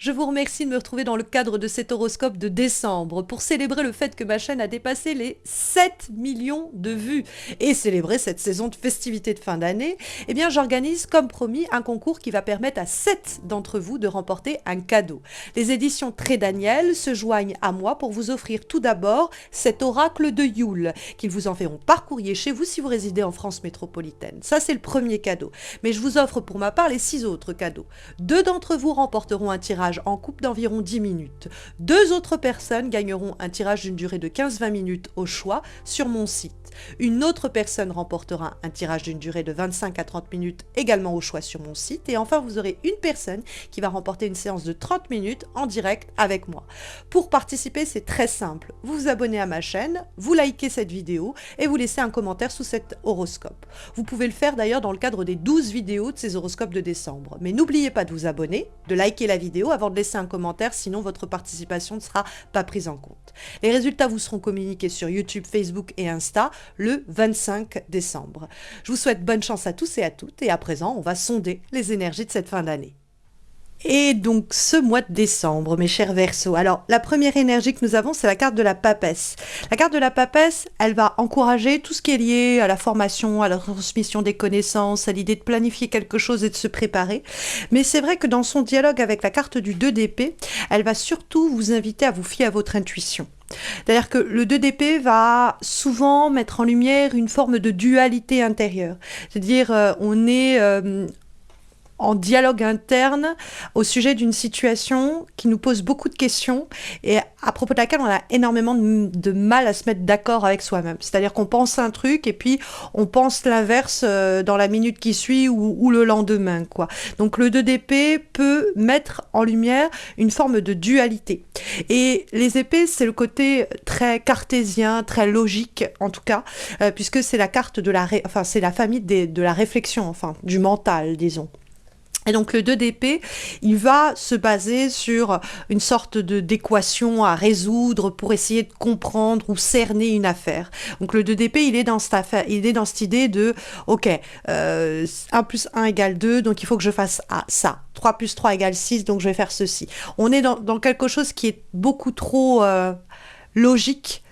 Je vous remercie de me retrouver dans le cadre de cet horoscope de décembre pour célébrer le fait que ma chaîne a dépassé les 7 millions de vues et célébrer cette saison de festivités de fin d'année. Eh bien, j'organise comme promis un concours qui va permettre à 7 d'entre vous de remporter un cadeau. Les éditions Très Daniel se joignent à moi pour vous offrir tout d'abord cet oracle de Yule qu'ils vous enverront par courrier chez vous si vous résidez en France métropolitaine. Ça, c'est le premier cadeau. Mais je vous offre pour ma part les 6 autres cadeaux. 2 d'entre vous remporteront un tirage en coupe d'environ 10 minutes. 2 autres personnes gagneront un tirage d'une durée de 15-20 minutes au choix sur mon site. Une autre personne remportera un tirage d'une durée de 25 à 30 minutes également au choix sur mon site. Et enfin, vous aurez une personne qui va remporter une séance de 30 minutes en direct avec moi. Pour participer, c'est très simple. Vous vous abonnez à ma chaîne, vous likez cette vidéo et vous laissez un commentaire sous cet horoscope. Vous pouvez le faire d'ailleurs dans le cadre des 12 vidéos de ces horoscopes de décembre. Mais n'oubliez pas de vous abonner, de liker la vidéo avant de laisser un commentaire, sinon votre participation ne sera pas prise en compte. Les résultats vous seront communiqués sur YouTube, Facebook et Insta le 25 décembre. Je vous souhaite bonne chance à tous et à toutes et à présent, on va sonder les énergies de cette fin d'année. Et donc ce mois de décembre, mes chers Verseaux, alors la première énergie que nous avons, c'est la carte de la papesse. La carte de la papesse, elle va encourager tout ce qui est lié à la formation, à la transmission des connaissances, à l'idée de planifier quelque chose et de se préparer. Mais c'est vrai que dans son dialogue avec la carte du 2 d'épée, elle va surtout vous inviter à vous fier à votre intuition. C'est-à-dire que le 2 d'épée va souvent mettre en lumière une forme de dualité intérieure. C'est-à-dire on est en dialogue interne au sujet d'une situation qui nous pose beaucoup de questions et à propos de laquelle on a énormément de mal à se mettre d'accord avec soi-même. C'est-à-dire qu'on pense un truc et puis on pense l'inverse dans la minute qui suit ou le lendemain, quoi. Donc le 2 d'épée peut mettre en lumière une forme de dualité. Et les épées, c'est le côté très cartésien, très logique en tout cas, puisque c'est la carte de c'est la famille de la réflexion, enfin du mental, disons. Et donc le 2 d'épée, il va se baser sur une sorte d'équation à résoudre pour essayer de comprendre ou cerner une affaire. Donc le 2 d'épée, il est dans cette affaire, il est dans cette idée de, ok, 1 plus 1 égale 2, donc il faut que je fasse ça. 3 plus 3 égale 6, donc je vais faire ceci. On est dans quelque chose qui est beaucoup trop logique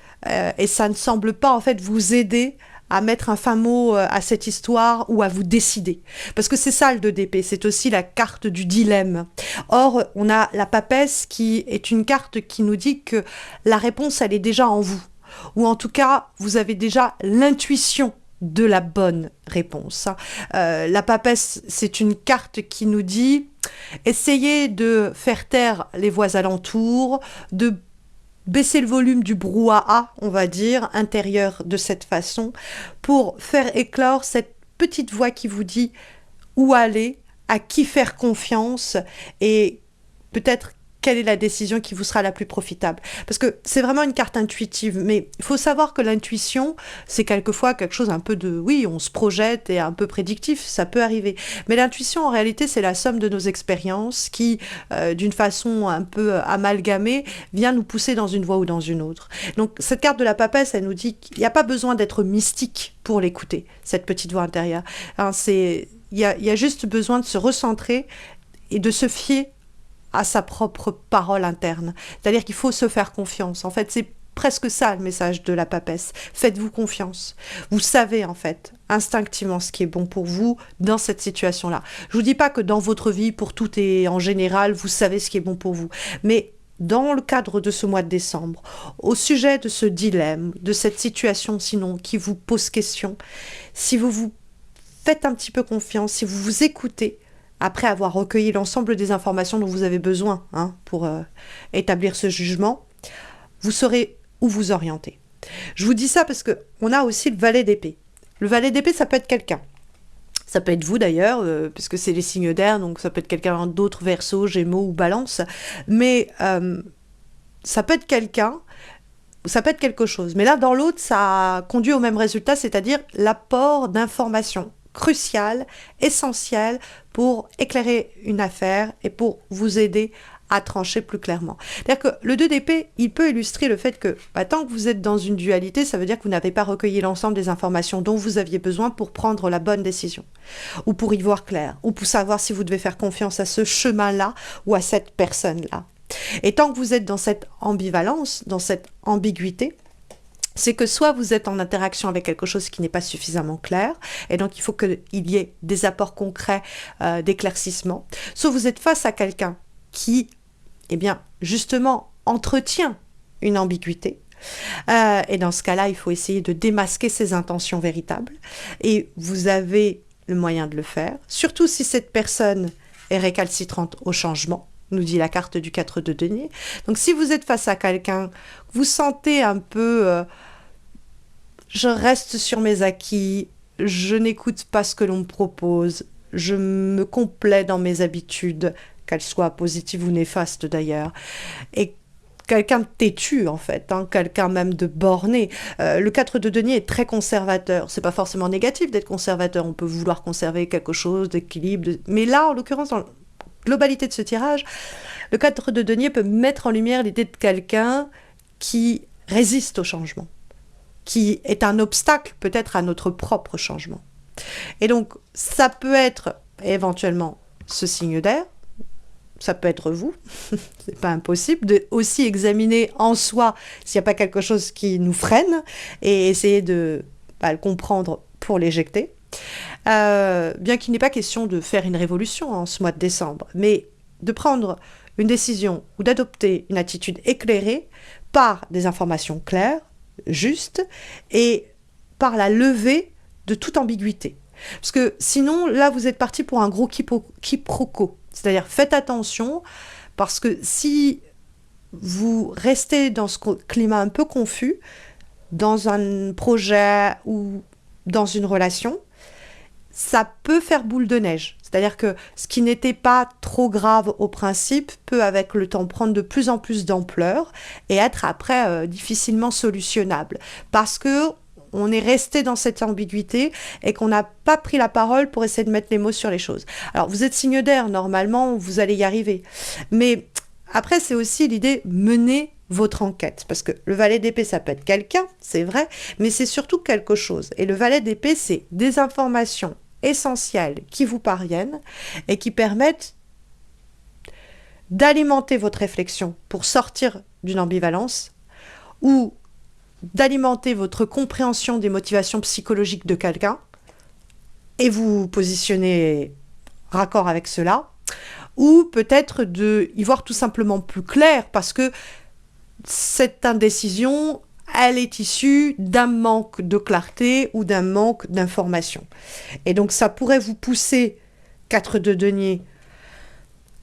et ça ne semble pas en fait vous aider à mettre un fin mot à cette histoire ou à vous décider. Parce que c'est ça le 2 d'épée, c'est aussi la carte du dilemme. Or, on a la papesse qui est une carte qui nous dit que la réponse, elle est déjà en vous. Ou en tout cas, vous avez déjà l'intuition de la bonne réponse. La papesse, c'est une carte qui nous dit essayez de faire taire les voix alentours, de baisser le volume du brouhaha, on va dire, intérieur de cette façon, pour faire éclore cette petite voix qui vous dit où aller, à qui faire confiance et peut-être quelle est la décision qui vous sera la plus profitable. Parce que c'est vraiment une carte intuitive, mais il faut savoir que l'intuition, c'est quelquefois quelque chose un peu de, oui, on se projette et un peu prédictif, ça peut arriver. Mais l'intuition, en réalité, c'est la somme de nos expériences qui, d'une façon un peu amalgamée, vient nous pousser dans une voie ou dans une autre. Donc cette carte de la papesse, elle nous dit qu'il n'y a pas besoin d'être mystique pour l'écouter, cette petite voix intérieure. Hein, il y a juste besoin de se recentrer et de se fier à sa propre parole interne. C'est-à-dire qu'il faut se faire confiance. En fait, c'est presque ça le message de la papesse. Faites-vous confiance. Vous savez en fait instinctivement ce qui est bon pour vous dans cette situation-là. Je vous dis pas que dans votre vie, pour tout et en général, vous savez ce qui est bon pour vous. Mais dans le cadre de ce mois de décembre, au sujet de ce dilemme, de cette situation sinon qui vous pose question, si vous vous faites un petit peu confiance, si vous vous écoutez, après avoir recueilli l'ensemble des informations dont vous avez besoin pour établir ce jugement, vous saurez où vous orienter. Je vous dis ça parce qu'on a aussi le valet d'épée. Le valet d'épée, ça peut être quelqu'un. Ça peut être vous d'ailleurs, puisque c'est les signes d'air, donc ça peut être quelqu'un d'autre, Verseau, Gémeaux ou Balance. Mais ça peut être quelqu'un, ça peut être quelque chose. Mais là, dans l'autre, ça conduit au même résultat, c'est-à-dire l'apport d'informations crucial, essentiel pour éclairer une affaire et pour vous aider à trancher plus clairement. C'est-à-dire que le 2 d'épée, il peut illustrer le fait que tant que vous êtes dans une dualité, ça veut dire que vous n'avez pas recueilli l'ensemble des informations dont vous aviez besoin pour prendre la bonne décision, ou pour y voir clair, ou pour savoir si vous devez faire confiance à ce chemin-là ou à cette personne-là. Et tant que vous êtes dans cette ambivalence, dans cette ambiguïté, c'est que soit vous êtes en interaction avec quelque chose qui n'est pas suffisamment clair, et donc il faut qu'il y ait des apports concrets d'éclaircissement, soit vous êtes face à quelqu'un qui, justement, entretient une ambiguïté. Et dans ce cas-là, il faut essayer de démasquer ses intentions véritables. Et vous avez le moyen de le faire, surtout si cette personne est récalcitrante au changement, nous dit la carte du 4 de denier. Donc si vous êtes face à quelqu'un, vous sentez un peu je reste sur mes acquis, je n'écoute pas ce que l'on me propose, je me complais dans mes habitudes, qu'elles soient positives ou néfastes d'ailleurs, et quelqu'un de têtu en fait, quelqu'un même de borné. Le 4 de denier est très conservateur. C'est pas forcément négatif d'être conservateur, on peut vouloir conserver quelque chose d'équilibre, mais là en l'occurrence dans la globalité de ce tirage, le 4 de denier peut mettre en lumière l'idée de quelqu'un qui résiste au changement, qui est un obstacle peut-être à notre propre changement. Et donc ça peut être éventuellement ce signe d'air, ça peut être vous, c'est pas impossible, de aussi examiner en soi s'il n'y a pas quelque chose qui nous freine et essayer de le comprendre pour l'éjecter. Bien qu'il n'est pas question de faire une révolution en ce mois de décembre, mais de prendre une décision ou d'adopter une attitude éclairée par des informations claires, justes, et par la levée de toute ambiguïté. Parce que sinon, là, vous êtes parti pour un gros quiproquo. C'est-à-dire, faites attention, parce que si vous restez dans ce climat un peu confus, dans un projet ou dans une relation, ça peut faire boule de neige. C'est-à-dire que ce qui n'était pas trop grave au principe peut, avec le temps, prendre de plus en plus d'ampleur et être après difficilement solutionnable. Parce que on est resté dans cette ambiguïté et qu'on n'a pas pris la parole pour essayer de mettre les mots sur les choses. Alors, vous êtes signe d'air, normalement, vous allez y arriver. Mais après, c'est aussi l'idée, mener votre enquête. Parce que le valet d'épée, ça peut être quelqu'un, c'est vrai, mais c'est surtout quelque chose. Et le valet d'épée, c'est des informations essentielles qui vous parviennent et qui permettent d'alimenter votre réflexion pour sortir d'une ambivalence ou d'alimenter votre compréhension des motivations psychologiques de quelqu'un et vous positionner raccord avec cela, ou peut-être de y voir tout simplement plus clair parce que cette indécision, elle est issue d'un manque de clarté ou d'un manque d'information. Et donc ça pourrait vous pousser, 4 de denier,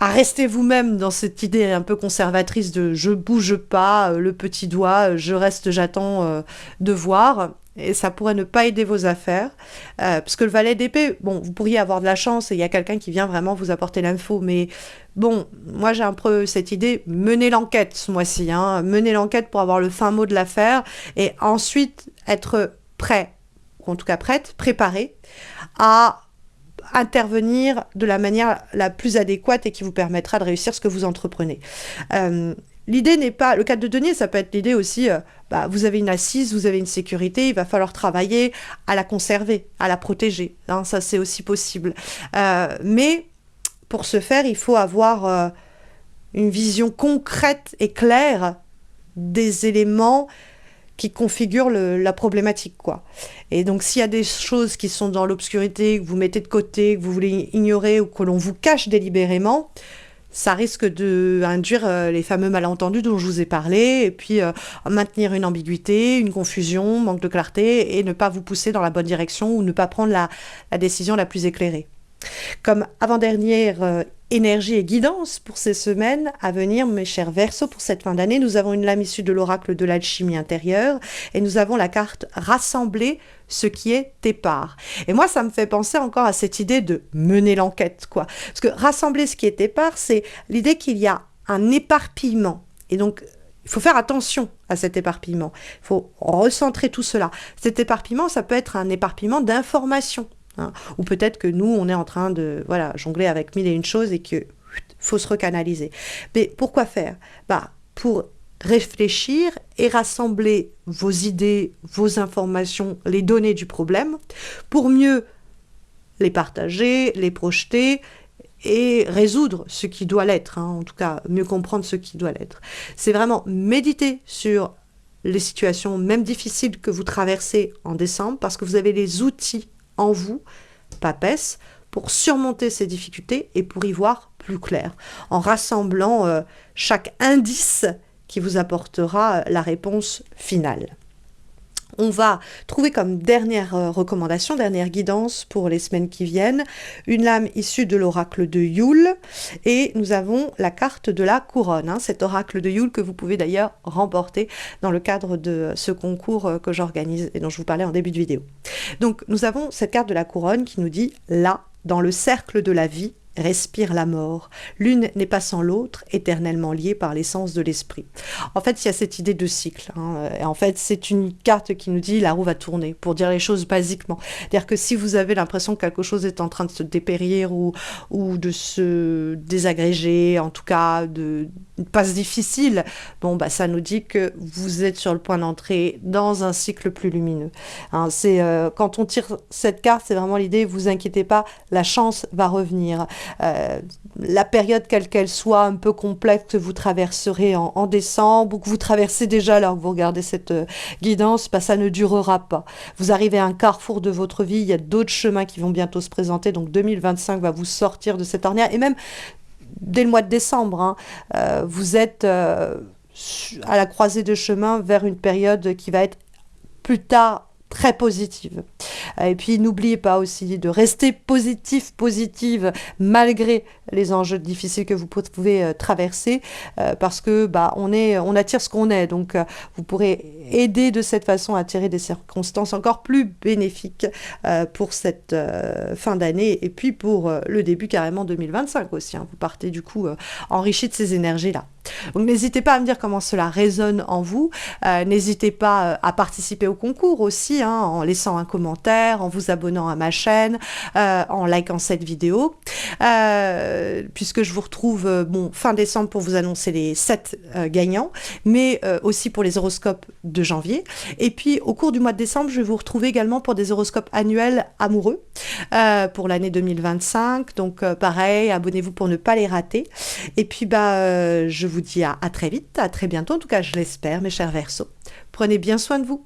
à rester vous-même dans cette idée un peu conservatrice de « je bouge pas, le petit doigt, je reste, j'attends de voir ». Et ça pourrait ne pas aider vos affaires. Parce que le valet d'épée, bon, vous pourriez avoir de la chance et il y a quelqu'un qui vient vraiment vous apporter l'info. Mais bon, moi j'ai un peu cette idée, menez l'enquête ce mois-ci. Menez l'enquête pour avoir le fin mot de l'affaire et ensuite être prêt, ou en tout cas prête, préparé à intervenir de la manière la plus adéquate et qui vous permettra de réussir ce que vous entreprenez. L'idée n'est pas... Le 4 de denier, ça peut être l'idée aussi, vous avez une assise, vous avez une sécurité, il va falloir travailler à la conserver, à la protéger. Ça, c'est aussi possible. Mais pour ce faire, il faut avoir une vision concrète et claire des éléments qui configurent la problématique, quoi. Et donc, s'il y a des choses qui sont dans l'obscurité, que vous mettez de côté, que vous voulez ignorer ou que l'on vous cache délibérément, ça risque d'induire les fameux malentendus dont je vous ai parlé, et puis maintenir une ambiguïté, une confusion, manque de clarté, et ne pas vous pousser dans la bonne direction ou ne pas prendre la décision la plus éclairée. Comme avant-dernière énergie et guidance pour ces semaines à venir, mes chers Verseaux, pour cette fin d'année, nous avons une lame issue de l'oracle de l'alchimie intérieure et nous avons la carte rassembler ce qui est tes parts. Et moi, ça me fait penser encore à cette idée de mener l'enquête, quoi. Parce que rassembler ce qui est tes parts, c'est l'idée qu'il y a un éparpillement. Et donc, il faut faire attention à cet éparpillement. Il faut recentrer tout cela. Cet éparpillement, ça peut être un éparpillement d'informations. Ou peut-être que nous, on est en train de jongler avec mille et une choses et que faut se recanaliser. Mais pourquoi faire? Pour réfléchir et rassembler vos idées, vos informations, les données du problème, pour mieux les partager, les projeter et résoudre ce qui doit l'être, hein, en tout cas mieux comprendre ce qui doit l'être. C'est vraiment méditer sur les situations même difficiles que vous traversez en décembre, parce que vous avez les outils en vous, PAPES, pour surmonter ces difficultés et pour y voir plus clair, en rassemblant chaque indice qui vous apportera la réponse finale. On va trouver comme dernière recommandation, dernière guidance pour les semaines qui viennent, une lame issue de l'oracle de Yule, et nous avons la carte de la couronne, hein, cet oracle de Yule que vous pouvez d'ailleurs remporter dans le cadre de ce concours que j'organise et dont je vous parlais en début de vidéo. Donc nous avons cette carte de la couronne qui nous dit « Là, dans le cercle de la vie, respire la mort. L'une n'est pas sans l'autre, éternellement liée par l'essence de l'esprit. » En fait, il y a cette idée de cycle. Hein. Et en fait, c'est une carte qui nous dit la roue va tourner, pour dire les choses basiquement. C'est-à-dire que si vous avez l'impression que quelque chose est en train de se dépérir ou de se désagréger, en tout cas de une passe difficile, bon, ça nous dit que vous êtes sur le point d'entrer dans un cycle plus lumineux. Hein, quand on tire cette carte, c'est vraiment l'idée, vous inquiétez pas, la chance va revenir. La période quelle qu'elle soit un peu complexe que vous traverserez en décembre ou que vous traversez déjà alors que vous regardez cette guidance, ça ne durera pas. Vous arrivez à un carrefour de votre vie, il y a d'autres chemins qui vont bientôt se présenter, donc 2025 va vous sortir de cette ornière, et même dès le mois de décembre, hein, vous êtes à la croisée de chemin vers une période qui va être plus tard très positive. Et puis n'oubliez pas aussi de rester positive malgré les enjeux difficiles que vous pouvez traverser, parce que on attire ce qu'on est, donc vous pourrez aider de cette façon à attirer des circonstances encore plus bénéfiques pour cette fin d'année et puis pour le début carrément 2025 aussi, hein. Vous partez du coup enrichi de ces énergies-là. Donc n'hésitez pas à me dire comment cela résonne en vous, n'hésitez pas à participer au concours aussi, hein, en laissant un commentaire, en vous abonnant à ma chaîne, en likant cette vidéo, puisque je vous retrouve fin décembre pour vous annoncer les 7 gagnants, mais aussi pour les horoscopes de janvier, et puis au cours du mois de décembre je vais vous retrouver également pour des horoscopes annuels amoureux pour l'année 2025, donc pareil, abonnez-vous pour ne pas les rater, et puis je vous dis à très vite, à très bientôt, en tout cas je l'espère mes chers Verseaux. Prenez bien soin de vous.